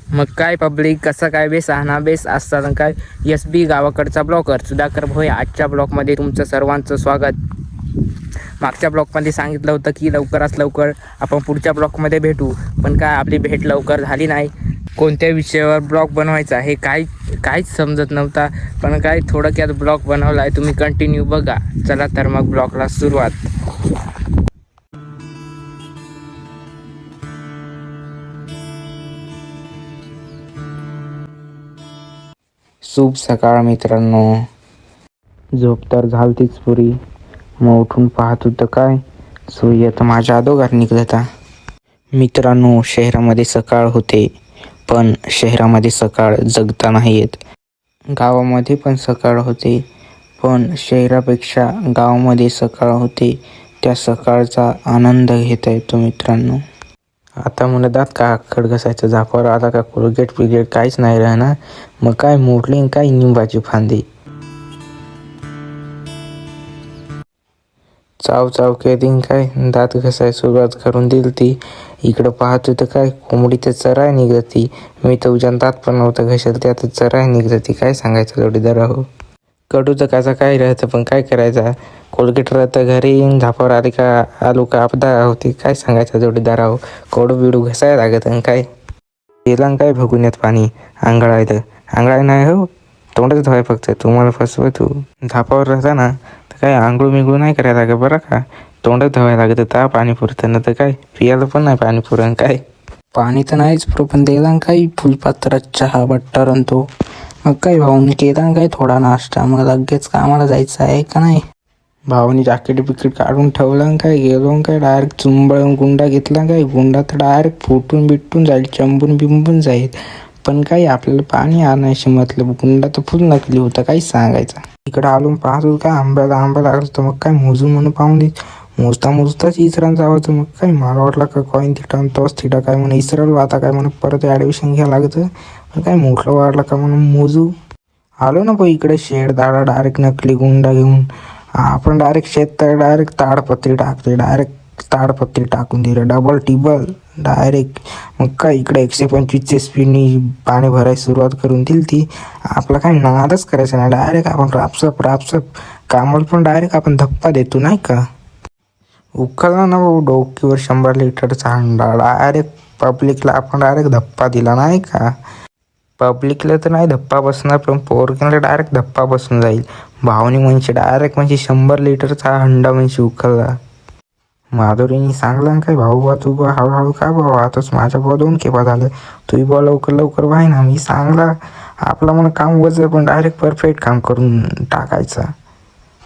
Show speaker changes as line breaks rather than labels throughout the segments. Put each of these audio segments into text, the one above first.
मग काय पब्लिक कसं काय बेस ना बेस असतात काय SB गावाकडचा ब्लॉगर सुधाकर भोये आजच्या ब्लॉगमध्ये तुमचं सर्वांचं स्वागत. मागच्या ब्लॉगमध्ये सांगितलं होतं की लवकरात लवकर आपण पुढच्या ब्लॉगमध्ये भेटू, पण काय आपली भेट लवकर झाली नाही. कोणत्या विषयावर ब्लॉग बनवायचा हे काहीच समजत नव्हता, पण काय थोडक्यात ब्लॉग बनवला आहे. तुम्ही कंटिन्यू बघा. चला तर मग ब्लॉगला सुरुवात. शुभ सकाळ मित्रांनो. झोप तर झालतीच पुरी, मग उठून पाहत होतं काय सूर्य तर माझ्या अधोघर निघलता. मित्रांनो, शहरामध्ये सकाळ होते, पण शहरामध्ये सकाळ जगता नाही येत. गावामध्ये पण सकाळ होते, पण शहरापेक्षा गावामध्ये सकाळ होते. त्या सकाळचा आनंद घेता येतो मित्रांनो. आता म्हणतात का खडघसायचं झापावर आता का कोलगेट पिगेट काहीच नाही राहणार. मग काय मोडली काय निंबाची फांदी. चाव चाव केली काय दात घसाय सुरुवात करून दिली ती. इकडं पाहत होतं काय कोंबडी तर चराय निघती. मी तर उजान दात पण नव्हतं घशाल त्यात चराय निघती. काय सांगायचं जोडीदार हो. कडूचं काचा काय राहतं, पण काय करायचा. कोलगेट राहतं घरी येऊन झापावर आलो का आपदा होती. काय सांगायचं जोडीदार हो. कडू बिडू घसाय लागत आणि काय गेला काय भगुन्यात पाणी आंघळायचं. आंघळाय नाही हो, तोंडच धुवाय फक्त. तुम्हाला फसवं तू. झापावर राहता ना तर काय आंघोळ मिंगळू नाही करायला लागत बरं का. तोंडच धुवायला लागतं. ता पाणी पुरतं ना तर काय पियाला पण नाही पाणी पुरण. काय पाणी तर नाहीच पुरं, पण द्यायला काही फुलपात्रात चहा बट्टर तो. मग काय भाऊनी केला काय थोडा नाश्ता. मग लगेच कामाला जायचं आहे का नाही. भाऊनी जॅकेट बिकेट काढून ठेवलं काय गेलो काय डायरेक्ट चुंबळ गुंडा घेतला काय. गुंडा तर डायरेक्ट फुटून बिटून जाईल, चंबून बिंबून जाईल. पण काही आपल्याला पाणी आणायचे मतलब गुंडा तर फुल नकली होता. काही सांगायचा. इकडं आलो पाहत होतं काय आंबा लागलं तर मग काय मोजून म्हणून पाहून दे. मोजताच इसरांचा आवाज. मग काय मला वाटलं का कॉईन थिटा तोच थिटा काय म्हणून इसरल आता काय म्हणून परत ॲडमिशन घ्यायला लागतं. पण काय मोठलं वाटलं का म्हणून मोजू आलो ना भाऊ. इकडे शेड दाडा डायरेक्ट नकली गुंडा घेऊन आपण डायरेक्ट शेत तर डायरेक्ट ताडपत्री टाकते. डायरेक्ट ताडपत्री टाकून दिलं डबल टिबल डायरेक्ट. मग काय इकडे 125च्या स्पीडनी पाणी भरायला सुरुवात करून दिली ती. आपला काय नादच करायचं नाही. डायरेक्ट आपण रापसप कामाला पण डायरेक्ट आपण धप्पा देतो नाही का. उकळला ना भाऊ डोकीवर 100 लिटरचा हंडा. डायरेक्ट पब्लिकला आपण डायरेक्ट धप्पा दिला नाही का. पब्लिकला तर नाही धप्पा बसणार, पण पोरक्यांना डायरेक्ट धप्पा बसून जाईल. भावनी म्हणजे डायरेक्ट म्हणजे 100 लिटरचा हंडा म्हणजे उकळला. माधुरीने सांगलं काय भाऊ बा तू बा हळूहळू का भाऊ आताच माझ्या बा 2 केव्हा झालं. तू बा लवकर व्हाय ना. मी सांगला आपला म्हणून काम वजं, पण डायरेक्ट परफेक्ट काम करून टाकायचा.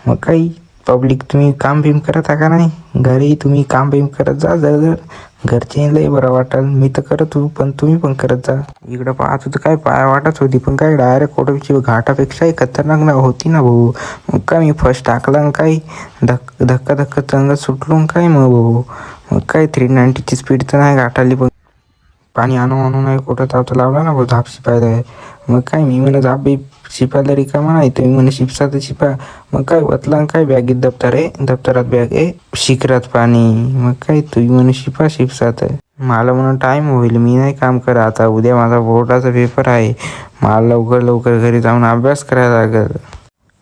मग काही पब्लिक तुम्ही काम भीम करत आहे का नाही. घरी तुम्ही काम भीम करत जा. जर घरचे लय बरं वाटेल. मी तर करत हो, पण तुम्ही पण करत जा. इकडं पाहत होतं काय पाय वाटत होती, पण काय डायरेक्ट कोटवीची घाटापेक्षाही खतरनाक ना होती ना भाऊ. मग काय मी फर्स्ट टाकला काय धक्का चांगला सुटलो काय मग भाऊ. मग काय 390ची स्पीड तर नाही गाठाली, पण पाणी आणू नाही कुठं तावतं लावला ना भाऊ झाप शिपायला आहे. मग काय मी म्हणा झाप बी शिपायला रिकामा नाही, तुम्ही म्हणा शिपसा तर शिपा. मग काय वतला काय बॅगेत दप्तर आहे, दप्तरात बॅग आहे, शिखरात पाणी. मग काय तुम्ही म्हणा शिपसात आहे. मला म्हणून टाईम होईल, मी नाही काम करा आता. उद्या माझा बोर्डाचा पेपर आहे. मला लवकर घरी जाऊन अभ्यास करायला लागेल.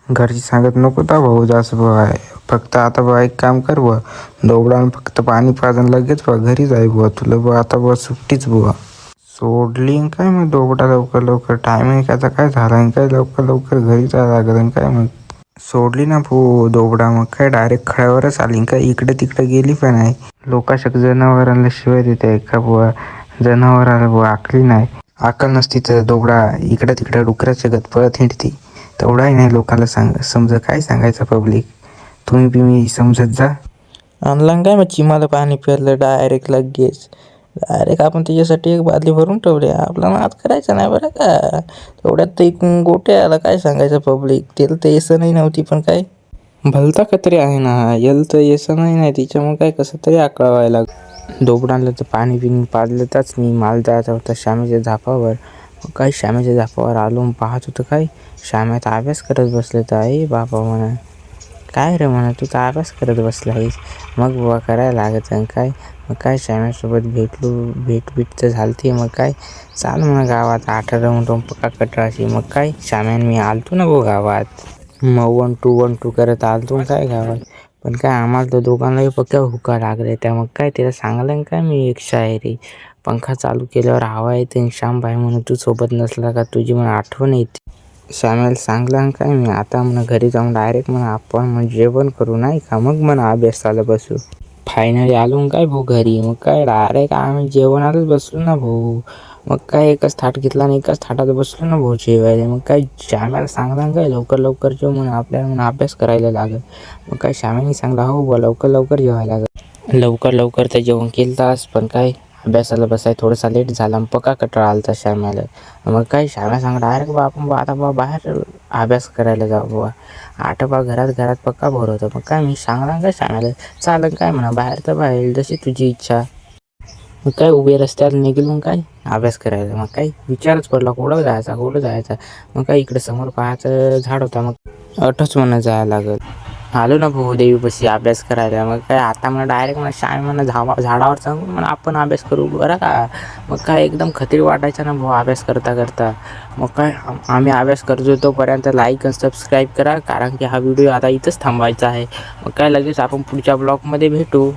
घरची सांगत नको ता भाऊ जास्त बुवा आहे. फक्त आता बुवा एक काम कर बुवा, दोघडानं फक्त पाणी पाजून लगेच बुवा घरी जाय बुवा. तुला बुवा आता बुवा सुट्टीच बुवा. सोडली काय मग दोघडा लवकर टाईम आहे का काय झाला काय लवकर घरी जायला लागलं काय. मग सोडली ना भाऊ दोघडा. मग काय डायरेक्ट खळ्यावरच आली काय. इकडे तिकडे गेली पण नाही. लोकाशक जनावरांना शिवाय देते का बुवा. जनावराला बुवा आखली नाही. अक्कल नसती तर दोघडा इकडे तिकडे डुकराच्या गत पळत हिंडती. तेवढाही नाही लोकांना समजा. काय सांगायचं पब्लिक. तुम्ही समजत जा. आणला काय मग चिमाला पाणी प्यायलं डायरेक्ट लगेच. डायरेक्ट आपण त्याच्यासाठी एक बादली भरून ठेवली. आपला नाद करायचा नाही बरं का. तेवढ्यात ते गोटे आला. काय सांगायचं पब्लिक. त्याला तर येसं नाही नव्हती, पण काय भलता कतरी आहे ना. यल तर येसं नाही तिच्यामुळे काय कसं तरी आकळवायला. दोबडांना तर पाणी बिणी पाजलं त्याच मी माल जायचा होता श्यामेच्या झापावर. काय श्यामेच्या झापावर आलो पाहत होतं काय श्याम्यात अभ्यास करत बसले तर आहे बाबा म्हणा. काय रे म्हणा तू तर अभ्यास करत बसला आहेस. मग बुवा करायला लागत काय. मग काय श्याम्यासोबत भेट तर झालती. मग काय चाल म्हणा गावात 18 पक्का कटराशी. मग काय श्याम्यान मी आलतो ना भाऊ गावात. मग 1-2 करत आलतो काय गावात. पण काय आम्हाला तर दोघांनाही पक्का हुका लागले. त्या मग काय त्याला सांगलं काय मी एक शायरी. पंखा चालू केल्यावर हवा येते. श्याम भाई म्हणून तू सोबत नसला का तुझी म्हणून आठवण येते. श्यामेला सांगलं काय मी आता म्हणा घरी जाऊन डायरेक्ट म्हणा आपण मग जेवण करू नाही का. मग म्हणा अभ्यासाला बसू. फायनली आलो काय भाऊ घरी. मग काय डायरेक्ट आम्ही जेवणालाच बसलो ना भाऊ. मग काय एकच थाट घेतला आणि एकाच थाटात बसलो ना भाऊ जेवायला. मग काय श्यामेला सांगला काय लवकर जेव म्हणून आपल्याला म्हणून अभ्यास करायला लागल. मग काय श्यामेने सांगला हो बुवा लवकर जेवायला लागल. लवकर तर जेवण केलं तास. पण काय अभ्यासाला बसाय थोडासा लेट झाला. पक्का कंटाळा आलता श्याम्याला. मग काय श्याम्या सांग डायरेक्ट आपण आता बाहेर अभ्यास करायला जाऊ बुवा. आठोबा घरात पक्का बोर होतं. मग काय मी सांगला काय श्याम्याला चालन काय म्हणा बाहेर तर बाहेर जशी तुझी इच्छा. मग काय उभे रस्त्याला निघलो काय अभ्यास करायला. मग काय विचारच पडला कुठं जायचा. मग काय इकडे समोर पाहायचं झाड होता. मग अटच म्हणा जायला लागल. आलो ना भाऊ देवीपाशी अभ्यास करायला. मग काय आता म्हणा डायरेक्ट म्हणा श्याम म्हणा झाडावर सांगून म्हणा आपण अभ्यास करू बरं का. मग काय एकदम खत्री वाटायचा ना भाऊ अभ्यास करता. मग काय आम्ही अभ्यास करतो तोपर्यंत लाईक आणि सबस्क्राईब करा. कारण की हा व्हिडिओ आता इथंच थांबवायचा आहे. मग काय लगेच आपण पुढच्या ब्लॉगमध्ये भेटू.